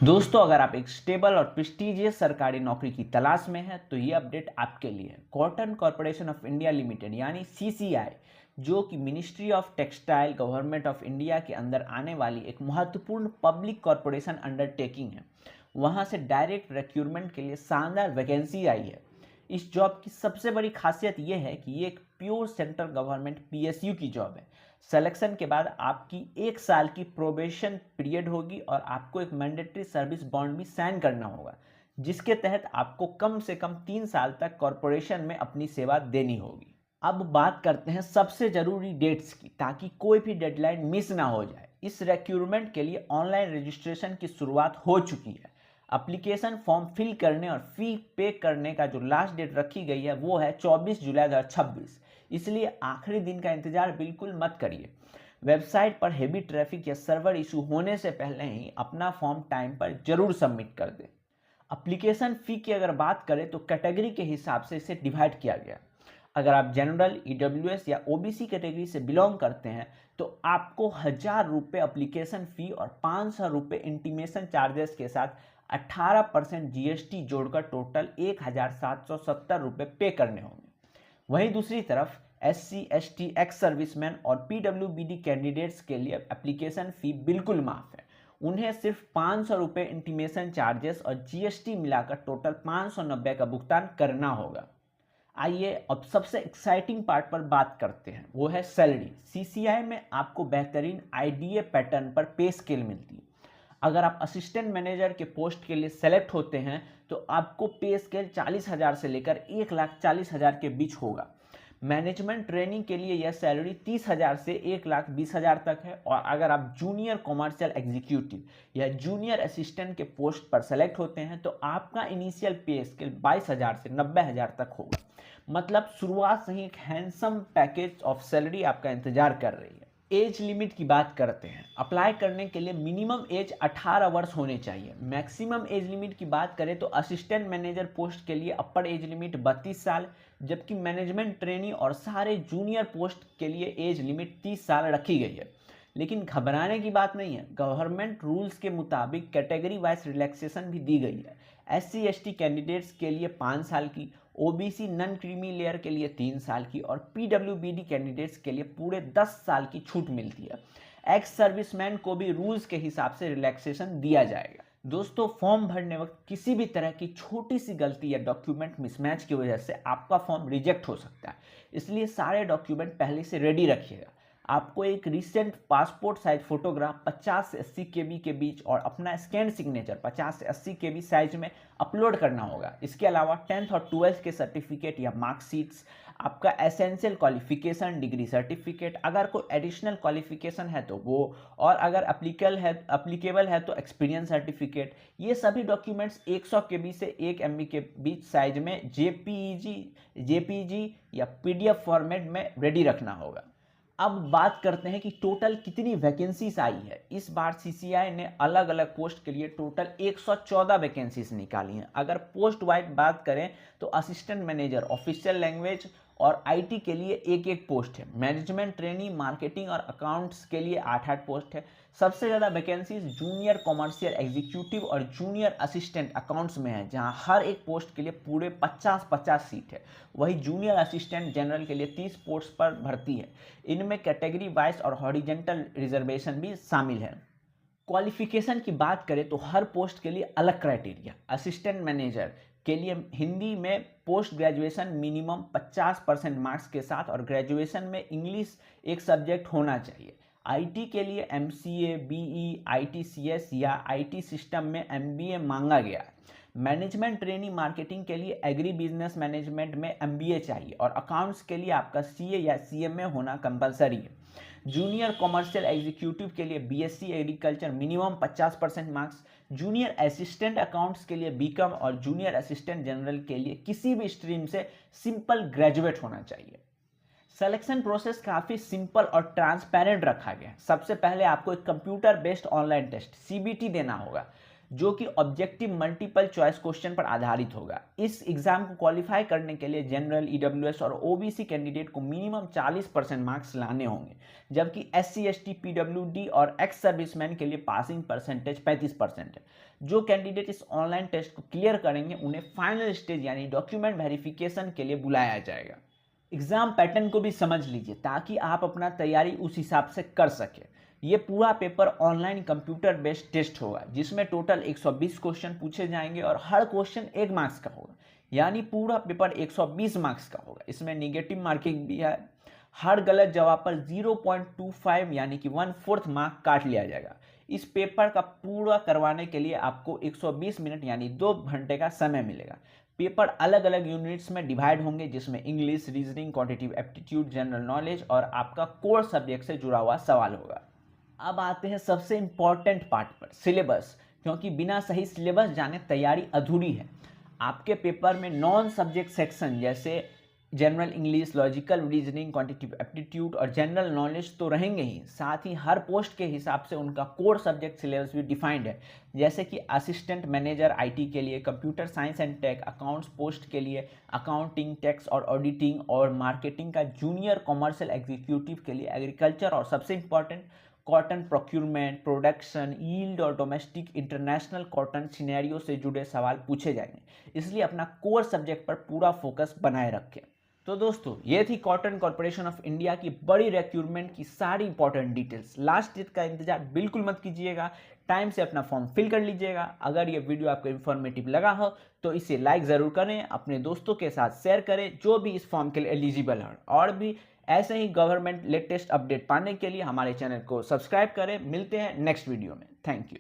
दोस्तों, अगर आप एक स्टेबल और प्रेस्टिजियस सरकारी नौकरी की तलाश में हैं तो ये अपडेट आपके लिए है। Cotton corporation of India limited यानी सीसीआई, जो कि ministry of textile government of India के अंदर आने वाली एक महत्वपूर्ण पब्लिक कॉरपोरेशन अंडरटेकिंग है, वहाँ से डायरेक्ट रिक्रूटमेंट के लिए शानदार वैकेंसी आई है। इस जॉब की सबसे बड़ी खासियत यह है कि ये एक प्योर सेंट्रल गवर्नमेंट पीएसयू की जॉब है। सिलेक्शन के बाद आपकी 1 साल की प्रोबेशन पीरियड होगी और आपको एक मैंडेटरी सर्विस बॉन्ड भी साइन करना होगा, जिसके तहत आपको कम से कम 3 साल तक कॉरपोरेशन में अपनी सेवा देनी होगी। अब बात करते हैं सबसे ज़रूरी डेट्स की, ताकि कोई भी डेडलाइन मिस ना हो जाए। इस रिक्रूटमेंट के लिए ऑनलाइन रजिस्ट्रेशन की शुरुआत हो चुकी है। एप्लीकेशन फॉर्म फिल करने और फी पे करने का जो लास्ट डेट रखी गई है वो है 24 जुलाई 2026। इसलिए आखिरी दिन का इंतजार बिल्कुल मत करिए। वेबसाइट पर हेवी ट्रैफिक या सर्वर इशू होने से पहले ही अपना फॉर्म टाइम पर जरूर सबमिट कर दें। एप्लीकेशन फ़ी की अगर बात करें तो कैटेगरी के हिसाब से इसे डिवाइड किया गया। अगर आप जनरल, ईडब्ल्यूएस या ओबीसी कैटेगरी से बिलोंग करते हैं तो आपको 1,000 रुपये एप्लीकेशन फ़ी और 500 रुपये इंटीमेशन चार्जेस के साथ 18% जीएसटी जोड़कर टोटल 1,770 रुपये पे करने होंगे। वहीं दूसरी तरफ SC, ST, एक्स सर्विसमैन और PWBD कैंडिडेट्स के लिए एप्लीकेशन फ़ी बिल्कुल माफ़ है। उन्हें सिर्फ 500 रुपये इंटीमेशन चार्जेस और जीएसटी मिलाकर टोटल 590 का भुगतान करना होगा। आइए अब सबसे एक्साइटिंग पार्ट पर बात करते हैं, वो है सैलरी। सीसीआई में आपको बेहतरीन आईडीए पैटर्न पर पे स्केल मिलती है। अगर आप असिस्टेंट मैनेजर के पोस्ट के लिए सेलेक्ट होते हैं तो आपको पे स्केल 40,000 से लेकर 1,40,000 के बीच होगा। मैनेजमेंट ट्रेनिंग के लिए यह सैलरी 30,000 से 1,20,000 तक है, और अगर आप जूनियर कॉमर्शियल एग्जीक्यूटिव या जूनियर असिस्टेंट के पोस्ट पर सेलेक्ट होते हैं तो आपका इनिशियल पे स्केल 22,000 से 90,000 तक होगा। मतलब शुरुआत से ही एक हैंडसम पैकेज ऑफ सैलरी आपका इंतजार कर रही है। एज लिमिट की बात करते हैं। अप्लाई करने के लिए मिनिमम एज 18 वर्ष होने चाहिए। मैक्सिमम एज लिमिट की बात करें तो असिस्टेंट मैनेजर पोस्ट के लिए अपर एज लिमिट 32 साल, जबकि मैनेजमेंट ट्रेनी और सारे जूनियर पोस्ट के लिए एज लिमिट 30 साल रखी गई है। लेकिन घबराने की बात नहीं है, गवर्नमेंट रूल्स के मुताबिक कैटेगरी वाइज रिलैक्सेशन भी दी गई है। SC, ST कैंडिडेट्स के लिए 5 साल की, ओबीसी नॉन क्रीमी लेयर के लिए 3 साल की और PWBD कैंडिडेट्स के लिए पूरे 10 साल की छूट मिलती है। एक्स सर्विसमैन को भी रूल्स के हिसाब से रिलैक्सेशन दिया जाएगा। दोस्तों, फॉर्म भरने वक्त किसी भी तरह की छोटी सी गलती या डॉक्यूमेंट मिसमैच की वजह से आपका फॉर्म रिजेक्ट हो सकता है, इसलिए सारे डॉक्यूमेंट पहले से रेडी रखिएगा। आपको एक रिसेंट पासपोर्ट साइज फोटोग्राफ 50 से 80 केबी के बीच और अपना स्कैन सिग्नेचर 50 से 80 केबी साइज में अपलोड करना होगा। इसके अलावा 10th और 12th के सर्टिफिकेट या मार्कशीट्स, आपका एसेंशियल क्वालिफिकेशन, डिग्री सर्टिफिकेट, अगर कोई एडिशनल क्वालिफिकेशन है तो वो, और अगर अप्लीकेबल है तो एक्सपीरियंस सर्टिफिकेट, ये सभी डॉक्यूमेंट्स 100 केबी से 1 MB के बीच साइज में जेपीजी या PDF फॉर्मेट में रेडी रखना होगा। अब बात करते हैं कि टोटल कितनी वैकेंसीज आई है। इस बार सीसीआई ने अलग अलग पोस्ट के लिए टोटल 114 वैकेंसीज निकाली हैं। अगर पोस्ट वाइज बात करें तो असिस्टेंट मैनेजर, ऑफिशियल लैंग्वेज और आईटी के लिए एक एक पोस्ट है। मैनेजमेंट ट्रेनी, मार्केटिंग और अकाउंट्स के लिए 8-8 पोस्ट है। सबसे ज़्यादा वैकेंसीज जूनियर कॉमर्शियल एग्जीक्यूटिव और जूनियर असिस्टेंट अकाउंट्स में है, जहां हर एक पोस्ट के लिए पूरे 50-50 सीट है। वही जूनियर असिस्टेंट जनरल के लिए 30 पोस्ट पर भर्ती है। इनमें कैटेगरी वाइज और हॉरिजेंटल रिजर्वेशन भी शामिल है। क्वालिफिकेशन की बात करें तो हर पोस्ट के लिए अलग क्राइटेरिया। असिस्टेंट मैनेजर के लिए हिंदी में पोस्ट ग्रेजुएशन मिनिमम 50% मार्क्स के साथ और ग्रेजुएशन में इंग्लिश एक सब्जेक्ट होना चाहिए। आईटी के लिए MCA, BE, ITCS या IT सिस्टम में MBA मांगा गया है। मैनेजमेंट ट्रेनिंग मार्केटिंग के लिए एग्री बिजनेस मैनेजमेंट में MBA चाहिए, और अकाउंट्स के लिए आपका CA या CMA होना कंपलसरी है। जूनियर कॉमर्शियल एग्जीक्यूटिव के लिए BSc agriculture minimum 50% marks. Junior assistant accounts के लिए BCom और जूनियर असिस्टेंट जनरल के लिए किसी भी स्ट्रीम से सिंपल ग्रेजुएट होना चाहिए। सिलेक्शन प्रोसेस काफ़ी सिंपल और ट्रांसपेरेंट रखा गया है। सबसे पहले आपको एक computer based online test CBT देना होगा, जो कि ऑब्जेक्टिव मल्टीपल चॉइस क्वेश्चन पर आधारित होगा। इस एग्जाम को क्वालिफाई करने के लिए जनरल, ईडब्ल्यूएस और ओबीसी कैंडिडेट को मिनिमम 40% मार्क्स लाने होंगे, जबकि एससी, एसटी, पीडब्ल्यूडी और एक्स सर्विसमैन के लिए पासिंग परसेंटेज 35% है। जो कैंडिडेट इस ऑनलाइन टेस्ट को क्लियर करेंगे उन्हें फाइनल स्टेज यानी डॉक्यूमेंट वेरिफिकेशन के लिए बुलाया जाएगा। एग्जाम पैटर्न को भी समझ लीजिए ताकि आप अपना तैयारी उस हिसाब से कर सकें। ये पूरा paper online computer based test होगा, जिसमें टोटल 120 क्वेश्चन पूछे जाएंगे और हर क्वेश्चन 1 मार्क्स का होगा, यानी पूरा पेपर 120 मार्क्स का होगा। इसमें निगेटिव मार्किंग भी है। हर गलत जवाब पर 0.25 यानी कि 1/4 मार्क काट लिया जाएगा। इस पेपर का पूरा करवाने के लिए आपको 120 मिनट यानी 2 घंटे का समय मिलेगा। पेपर अलग अलग यूनिट्स में डिवाइड होंगे, जिसमें English, reasoning, quantitative aptitude, general knowledge और आपका कोर सब्जेक्ट से जुड़ा हुआ सवाल होगा। अब आते हैं सबसे इंपॉर्टेंट पार्ट पर, सिलेबस, क्योंकि बिना सही सिलेबस जाने तैयारी अधूरी है। आपके पेपर में नॉन सब्जेक्ट सेक्शन जैसे general English, logical reasoning, quantitative aptitude और जनरल नॉलेज तो रहेंगे ही, साथ ही हर पोस्ट के हिसाब से उनका कोर सब्जेक्ट सिलेबस भी डिफाइंड है। जैसे कि असिस्टेंट मैनेजर आईटी के लिए, computer science and tech accounts post के लिए अकाउंटिंग, टैक्स और ऑडिटिंग और मार्केटिंग का जूनियर कॉमर्शियल एग्जीक्यूटिव के लिए एग्रीकल्चर और सबसे important cotton procurement, production, yield और डोमेस्टिक इंटरनेशनल कॉटन सिनेरियो से जुड़े सवाल पूछे जाएंगे। इसलिए अपना कोर सब्जेक्ट पर पूरा फोकस बनाए रखें। तो दोस्तों, ये थी कॉटन कॉर्पोरेशन ऑफ इंडिया की बड़ी रिक्रूटमेंट की सारी इंपॉर्टेंट डिटेल्स। लास्ट डेट का इंतजार बिल्कुल मत कीजिएगा, टाइम से अपना फॉर्म फिल कर लीजिएगा। अगर ये वीडियो आपको इन्फॉर्मेटिव लगा हो तो इसे लाइक ज़रूर करें, अपने दोस्तों के साथ शेयर करें जो भी इस फॉर्म के लिए एलिजिबल है। और भी ऐसे ही गवर्नमेंट लेटेस्ट अपडेट पाने के लिए हमारे चैनल को सब्सक्राइब करें। मिलते हैं नेक्स्ट वीडियो में। Thank you.